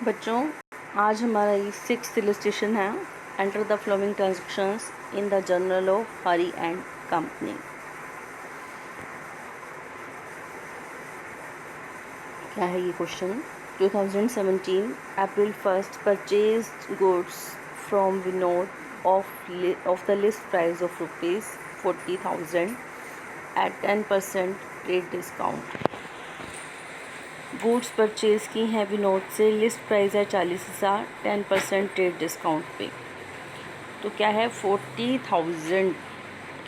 बच्चों, आज हमारा ये 6th इलस्ट्रेशन है। Enter the flowing transactions in the journal of Hari and company. क्या है ये question? 2017 April 1st purchased goods from Vinod of the list price of rupees 40,000 at 10% trade discount। Goods purchase की हैं विनोद से, list price है 40,000, 10% trade discount पे। तो क्या है, 40,000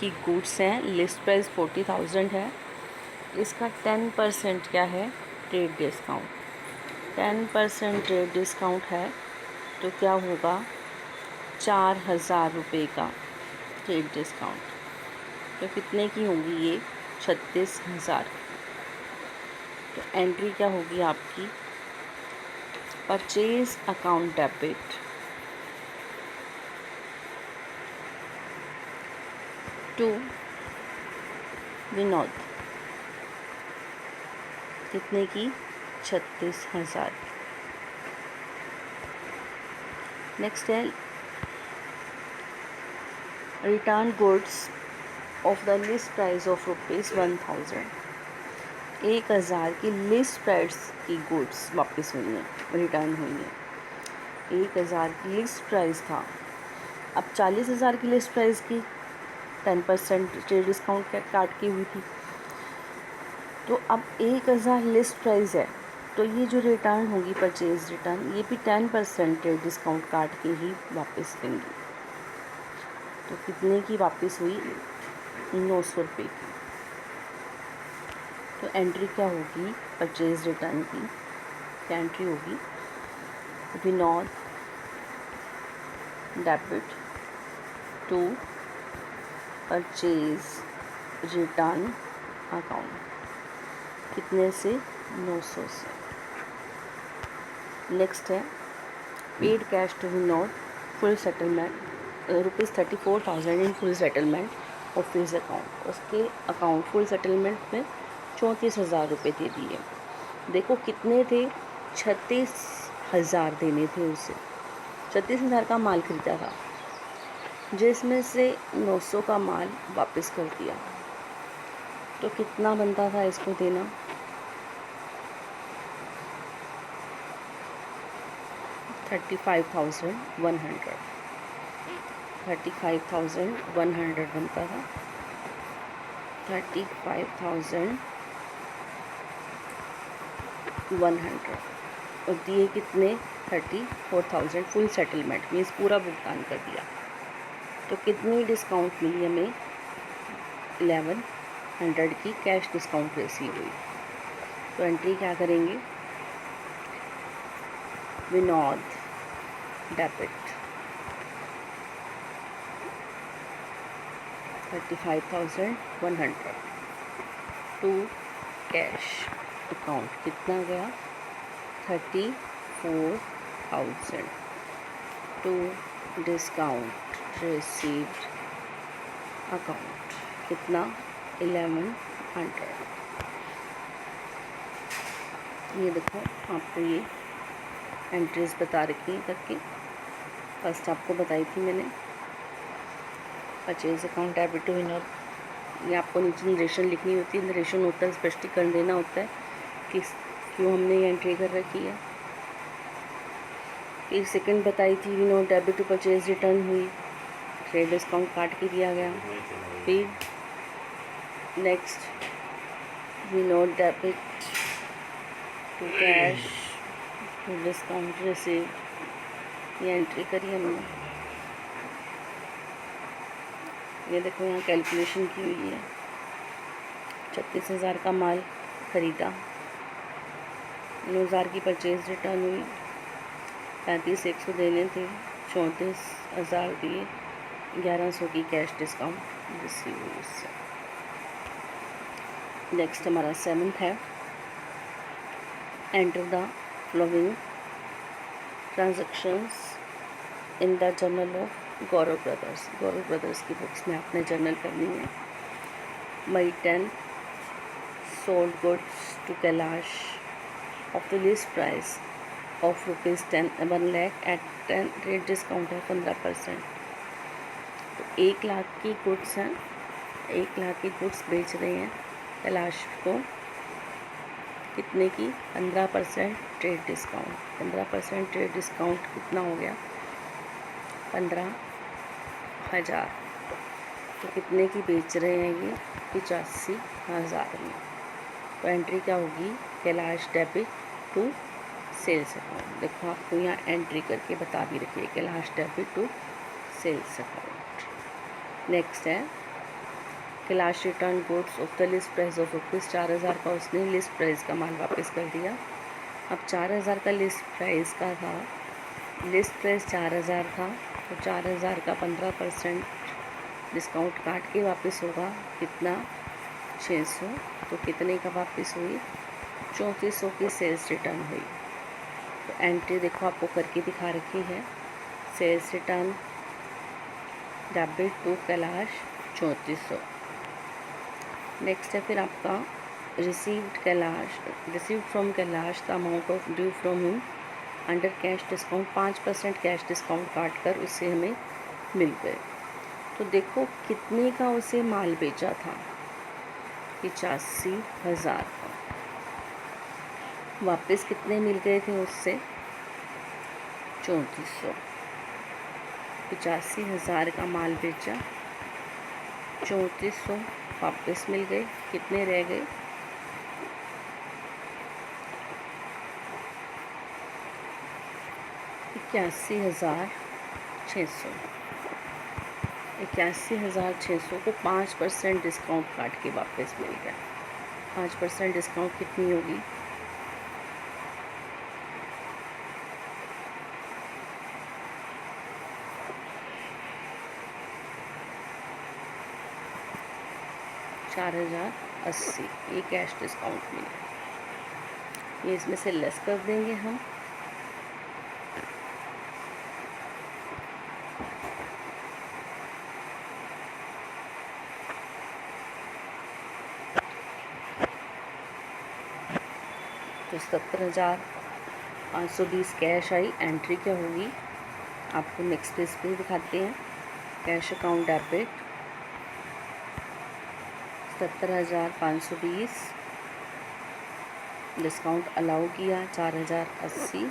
की गुड्स हैं, लिस्ट प्राइस 40,000 है, इसका 10% क्या है, ट्रेड डिस्काउंट। 10% ट्रेड डिस्काउंट है तो क्या होगा, 4,000 रुपये का ट्रेड डिस्काउंट। तो कितने की होगी ये, 36,000। तो एंट्री क्या होगी आपकी, purchase account debit to Vinod, कितने की, 36,000। नेक्स्ट है return goods of the list price of rupees 1,000। 1,000 की लिस्ट प्राइस की गुड्स वापस हुई हैं, रिटर्न हुई हैं। 1,000 की लिस्ट प्राइस था, अब 40,000 की लिस्ट प्राइस की 10% ट्रेड डिस्काउंट काट की हुई थी। तो अब 1,000 लिस्ट प्राइस है, तो ये जो रिटर्न होगी, परचेज रिटर्न, ये भी 10% ट्रेड डिस्काउंट काट के ही वापस लेंगी। तो कितने की वापस हुई, 900 रुपये की। तो एंट्री क्या होगी, परचेज रिटर्न की क्या एंट्री होगी, Vinod debit to purchase return account, कितने से, 900 से। नेक्स्ट है paid cash to Vinod full settlement ₹34,000 in full settlement of his account. उसके अकाउंट फुल सेटलमेंट में 34,000 रुपये दे दिए। देखो कितने थे, 36,000 देने थे उसे। 36,000 का माल खरीदा था, जिसमें से 900 का माल वापस कर दिया। तो कितना बनता था इसको देना, 35,100। 35,100 बनता था, 35,100। और दिए कितने, 34,000 फुल सेटलमेंट, मीन्स पूरा भुगतान कर दिया। तो कितनी डिस्काउंट मिली हमें, 1100 की कैश डिस्काउंट रिसीव हुई। तो एंट्री क्या करेंगे, Vinod debit 35,100 to cash account, कितना गया, 34,000 टू डिस्काउंट रिसीव्ड अकाउंट, कितना, 1100। ये देखो आपको ये एंट्रीज बता रखी हैं करके, फर्स्ट आपको बताई थी मैंने, purchase account debit to Vinod. ये आपको नीचे नरेशन लिखनी होती है, नरेशन होता है, स्पष्टीकरण देना होता है कि क्यों हमने ये एंट्री कर रखी है। फिर सेकंड बताई थी, Vinod debit to purchase return हुई, ट्रेड डिस्काउंट काट के दिया गया। फिर next, Vinod debit to cash to discount receive, ये एंट्री करी हमने। ये देखो यहाँ कैलकुलेशन की हुई है, 36,000 का माल ख़रीदा, 9,000 की परचेज रिटर्न हुई, 35,100 देने थे, 34,000 दिए, 1,100 की कैश डिस्काउंट रिसीव हुई उससे। नेक्स्ट हमारा 7th है, enter the flowing transactions in the journal of Gaurav brothers. Gaurav brothers की बुक्स में आपने जर्नल करनी है। May 10 sold goods to Kailash of the list price of ₹10 1,00,000 at 10 rate discount है 15%। तो 1,00,000 की गुड्स हैं, 1,00,000 की गुड्स बेच रहे हैं कैलाश को कितने की? 15% ट्रेड डिस्काउंट। 15% ट्रेड डिस्काउंट कितना हो गया? 15,000। तो कितने की बेच रहे हैं ये? 85,000 में। तो एंट्री क्या होगी? Kailash debit to sales account. देखो आपको यहाँ एंट्री करके बता भी रखिए, Kailash debit to sales account. Next है Kailash return goods of the list price of ₹4,000 का उसने लिस्ट प्राइस का माल वापस कर दिया। अब 4,000 का लिस्ट प्राइस का था, लिस्ट प्राइस 4,000 था, तो 4,000 का 15% डिस्काउंट काट के वापस होगा कितना? 600। तो कितने का वापस हुई? 3400 की सेल्स रिटर्न हुई। तो एंट्री देखो आपको करके दिखा रखी है, sales return debit to Kailash 3400। Next है फिर आपका received from Kailash the amount of due from him under cash discount. 5% cash discount काट कर उससे हमें मिल गए। तो देखो कितने का उसे माल बेचा था? 85,000 का। वापस कितने मिल गए थे उससे? 3400। 85,000 का माल बेचा, 3400 वापस मिल गए। कितने रह गए? 81,600। 81,600 को 5% डिस्काउंट काट के वापस मिल गया। 5% डिस्काउंट कितनी होगी? 4,080। ये कैश डिस्काउंट मिला। ये इसमें से लेस कर देंगे हम। तो 70,520 कैश आई। एंट्री क्या होगी आपको नेक्स्ट पेज पे दिखाते हैं। Cash account debit 70,520, discount allow किया 4,080,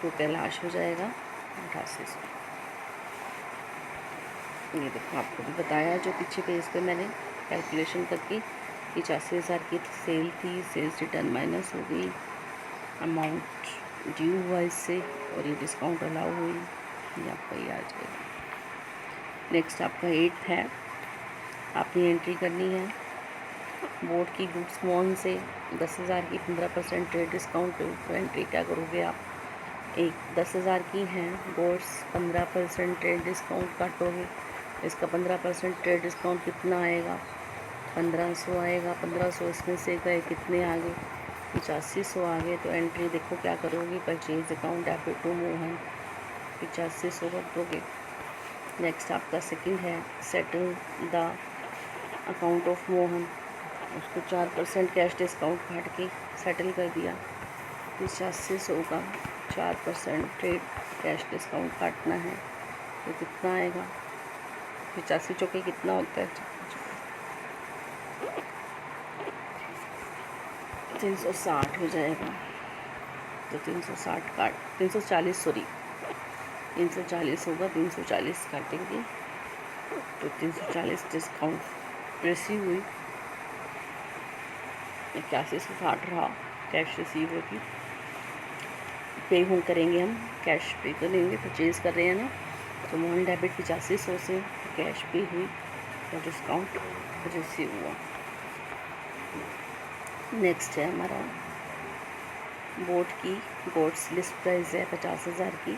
तो कैलाश हो जाएगा 8800। ये देखो आपको भी बताया जो पीछे पेज पे मैंने कैलकुलेशन करके 85,000 की सेल थी, सेल्स रिटर्न माइनस हो गई, अमाउंट ड्यू हुआ इससे और ये डिस्काउंट अलाउ हुई, ये आपका ये आ जाएगा। नेक्स्ट आपका 8 है, आपने एंट्री करनी है बोर्ड की गुड्स मोहन से 10,000 की 15% ट्रेड डिस्काउंट। तो एंट्री क्या करोगे आप? एक 10,000 की हैं गुड्स, 15% ट्रेड डिस्काउंट काटोगे, इसका 15% ट्रेड डिस्काउंट कितना आएगा? 1,500 आएगा। 1,500 इसमें से गए कितने आ गए? 8500 आ गए। तो एंट्री देखो क्या करोगे? Purchase account debit to Mohan 8500 कर दोगे। नेक्स्ट आपका सेकंड है settle the account of Mohan, उसको 4% कैश डिस्काउंट काट के सेटल कर दिया। 8500 का 4% ट्रेड कैश डिस्काउंट काटना है तो कितना आएगा? 85 चौके कितना होता है? 360 हो जाएगा। तो 360 काट 340 सॉरी 340 होगा, 340 काटेंगे तो 340 डिस्काउंट रिसीव हुई। 8160 रहा, कैश रिसीव होगी। पे हम करेंगे, हम कैश पे करेंगे, परचेज़ कर रहे हैं ना, तो मोहन डेबिट 8500 से कैश पे हुई और डिस्काउंट रिसीव हुआ। नेक्स्ट है हमारा बोर्ड की बोर्ड्स लिस्ट प्राइस है 50,000 की,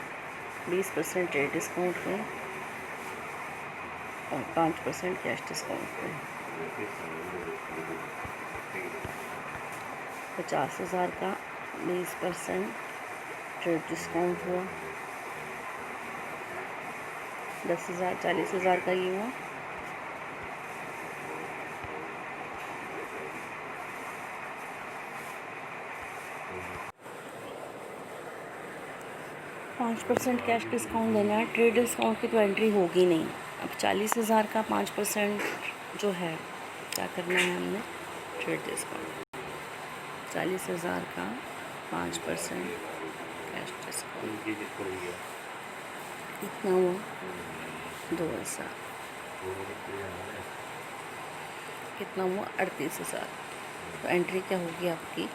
20% ट्रेड डिस्काउंट पे और 5% कैश डिस्काउंट पे। 50,000 का 20% ट्रेड डिस्काउंट हुआ, 10,000 40,000 का ये हुआ। 5% कैश डिस्काउंट देना है। ट्रेड डिस्काउंट की तो एंट्री होगी नहीं। अब 40,000 का 5% जो है, क्या करना है हमने, ट्रेड डिस्काउंट 40,000 का 5% कैश डिस्काउंट कितना हुआ, 2,000, कितना हुआ, 38,000। तो एंट्री क्या होगी आपकी,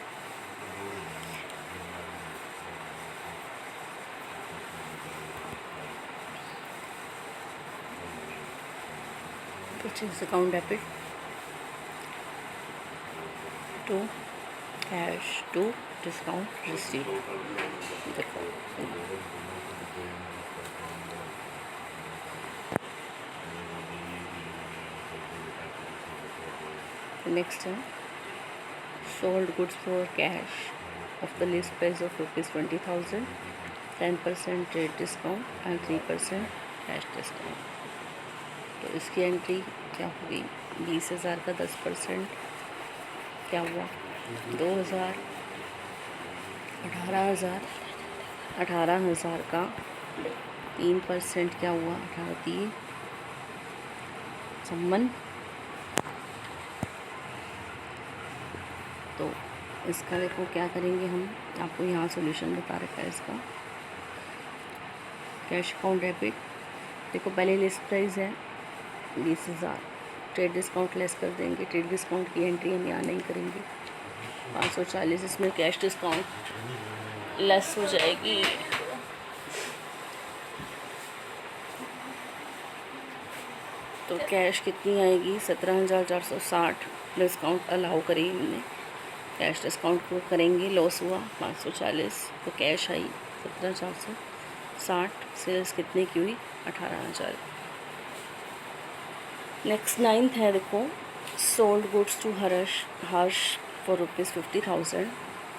purchase account debit to cash to discount receive. देखो नेक्स्ट है sold goods for cash of the list price of ₹20,000, 10% trade discount and 3% cash discount। तो इसकी एंट्री क्या होगी, 20,000 का 10% क्या हुआ, 2,000, 18,000, 18,000 का 3% क्या हुआ, 18 54। तो इसका देखो क्या करेंगे हम, आपको यहाँ सॉल्यूशन बता रखा है इसका। कैश अकाउंट डेबिट, देखो पहले लिस्ट प्राइस है 20,000, ट्रेड डिस्काउंट लेस कर देंगे। ट्रेड डिस्काउंट की एंट्री हम यहाँ नहीं करेंगे। 540 इसमें कैश डिस्काउंट लेस हो जाएगी। तो कैश कितनी आएगी, 17,460 डिस्काउंट अलाउ करी हमने। कैश डिस्काउंट को करेंगे, लॉस हुआ 540, तो कैश आई 17,460। सेल्स कितने की हुई, 18,000। नेक्स्ट 9th है, देखो sold goods to Harsh for ₹50,000,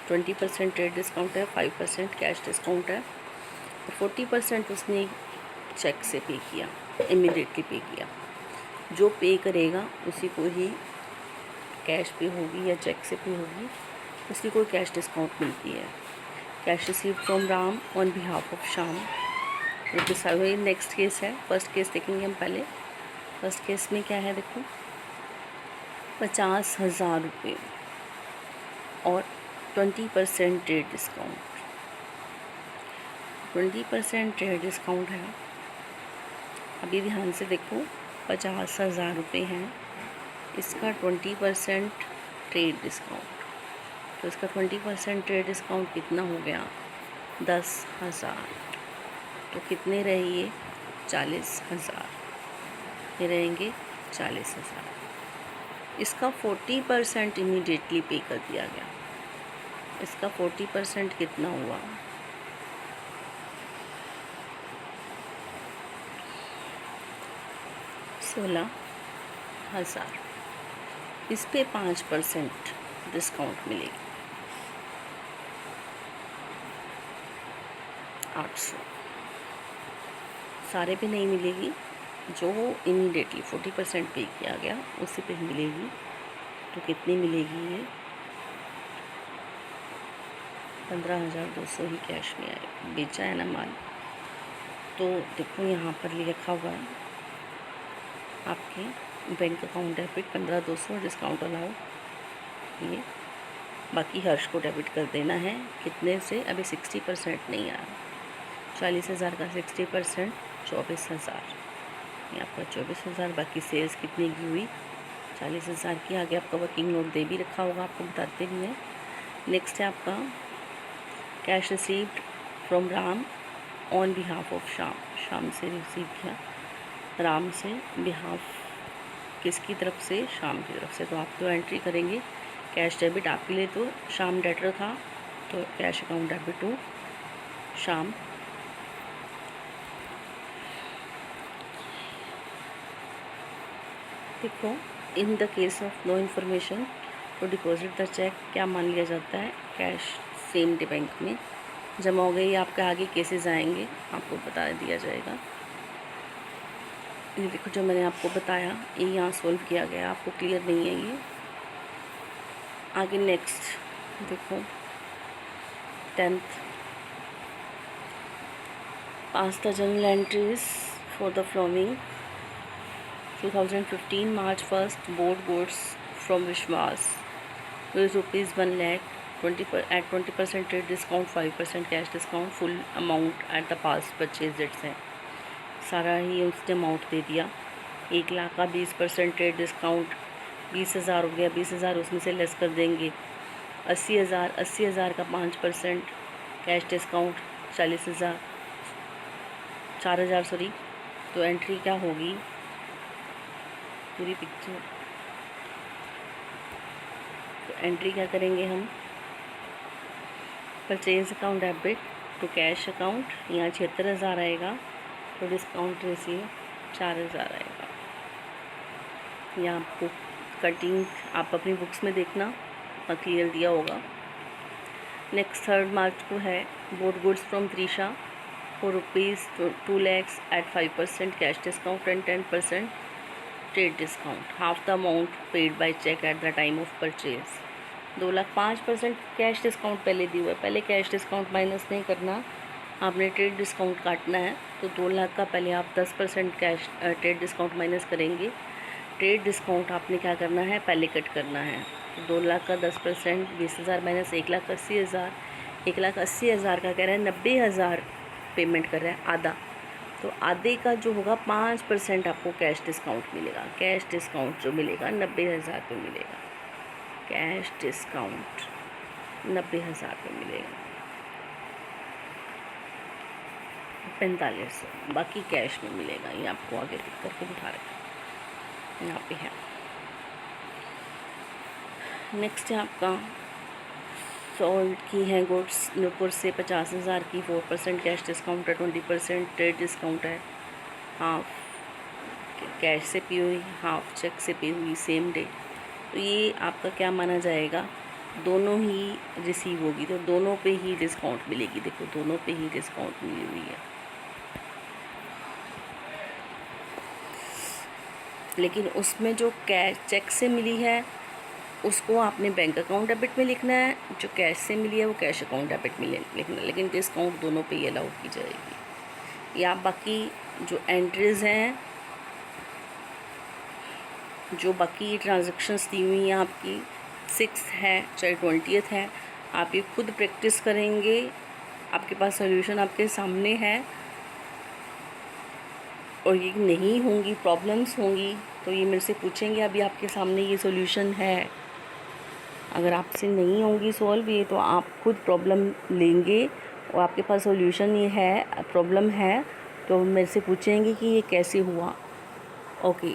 20% trade discount है, 5% कैश डिस्काउंट है, 40% उसने चेक से पे किया, इमीडिएटली पे किया। जो पे करेगा उसी को ही कैश पे होगी या चेक से पे होगी, उसकी कोई कैश डिस्काउंट मिलती है। Cash receive from Ram on behalf of Shyam. Next case है, फर्स्ट केस देखेंगे हम पहले। फर्स्ट केस में क्या है, देखो 50,000 रुपये और 20% ट्रेड डिस्काउंट। 20% ट्रेड डिस्काउंट है। अभी ध्यान से देखो, 50,000 रुपये हैं, इसका 20% ट्रेड डिस्काउंट, तो इसका 20% ट्रेड डिस्काउंट कितना हो गया, 10,000। तो कितने रहे ये, 40,000, ये रहेंगे 40,000। इसका 40% इमीडिएटली पे कर दिया गया। इसका 40% कितना हुआ, 16,000। इस पे 5% डिस्काउंट मिलेगी, 800। सारे पे नहीं मिलेगी, जो इमीडिएटली 40% पे किया गया उसी पे ही मिलेगी। तो कितनी मिलेगी ये, 15,200 ही कैश में आए, बेचा है ना माल। तो देखो यहाँ पर लिखा हुआ है आपके bank account debit 15,200 discount allow, ये बाकी हर्ष को डेबिट कर देना है। कितने से, अभी 60% नहीं आया, 40,000 का 60% 24,000, ये आपका 24,000। बाकी सेल्स कितने की हुई, 40,000 की। आगे आपका वर्किंग नोट दे भी रखा होगा, आपको बताते भी हैं। नेक्स्ट है आपका cash received from Ram on behalf of Shyam. Shyam से रिसीव किया, राम से बिहाफ किसकी तरफ से, श्याम की तरफ से। तो आप तो एंट्री करेंगे कैश डेबिट, आपके लिए तो श्याम डेटर था, तो cash account debit to Shyam. देखो in the case of no information to deposit the cheque, क्या मान लिया जाता है, कैश सेम डे बैंक में जमा हो गई। आपके आगे केसेस आएंगे, आपको बता दिया जाएगा। ये देखो जो मैंने आपको बताया, ये यहाँ सॉल्व किया गया, आपको क्लियर नहीं है ये। आगे नेक्स्ट देखो 10th Pass the journal entries for the following: 2015 March 1st, board goods from Vishwas with rupees 1 lakh, 20% trade discount, 5% cash discount, full amount at the pass purchase dates है। सारा ही उसने अमाउंट दे दिया। 1 लाख का 20% ट्रेड डिस्काउंट 20,000 हो गया। 20,000 उसमें से less कर देंगे। 80,000 का 5% कैश डिस्काउंट 40,000, 4,000 सॉरी। तो एंट्री क्या होगी, पूरी पिक्चर। तो एंट्री क्या करेंगे हम, purchase account debit to cash account, यहाँ 76,000 आएगा। तो डिस्काउंट रिसीव 4,000 आएगा। यहाँ आपको कटिंग आप अपनी बुक्स में देखना, क्लियर दिया होगा। नेक्स्ट 3 मार्च को है bought goods from Trisha for rupees 2 lakhs at 5% cash discount and 10% trade discount. Half the amount paid by cheque at the time of purchase. 2 lakh 5% cash discount पहले दिया हुआ है। पहले कैश डिस्काउंट माइनस नहीं करना, आपने ट्रेड डिस्काउंट काटना है। तो 2 लाख का पहले आप 10% कैश ट्रेड डिस्काउंट माइनस करेंगे। ट्रेड डिस्काउंट आपने क्या करना है, पहले कट करना है। तो 2 लाख का 10% 20,000 माइनस 1,80,000। 1,80,000 का कह रहा है 90,000 पेमेंट कर रहा है, आधा। तो आधे का जो होगा 5% आपको कैश डिस्काउंट मिलेगा। कैश डिस्काउंट जो मिलेगा 90,000 पे मिलेगा। कैश डिस्काउंट 90,000 पे मिलेगा, 4500 बाकी कैश में मिलेगा। ये आपको आगे टिक करके दिखा रहे हैं, यहाँ पे है। नेक्स्ट है आपका सोल्ड की है गुड्स नूपुर से 50,000 की 4% कैश डिस्काउंट है, 20% ट्रेड डिस्काउंट है। हाफ कैश से पी हुई, हाफ चेक से पी हुई सेम डे। तो ये आपका क्या माना जाएगा, दोनों ही रिसीव होगी। तो दोनों पे ही डिस्काउंट मिलेगी। देखो दोनों पे ही डिस्काउंट मिली हुई है। लेकिन उसमें जो कैश चेक से मिली है उसको आपने बैंक अकाउंट डेबिट में लिखना है, जो कैश से मिली है वो कैश अकाउंट डेबिट में लिखना है। लेकिन डिस्काउंट दोनों पे ही अलाउ की जाएगी। या बाकी जो एंट्रीज़ हैं, जो बाकी ट्रांजैक्शंस दी हुई हैं आपकी 6 है चाहे 20th है, आप ये खुद प्रैक्टिस करेंगे। आपके पास सॉल्यूशन आपके सामने है और ये नहीं होंगी, प्रॉब्लम्स होंगी तो ये मेरे से पूछेंगे। अभी आपके सामने ये सॉल्यूशन है। अगर आपसे नहीं होंगी सॉल्व ये तो आप खुद प्रॉब्लम लेंगे और आपके पास सॉल्यूशन ये है, प्रॉब्लम है तो मेरे से पूछेंगे कि ये कैसे हुआ। ओके।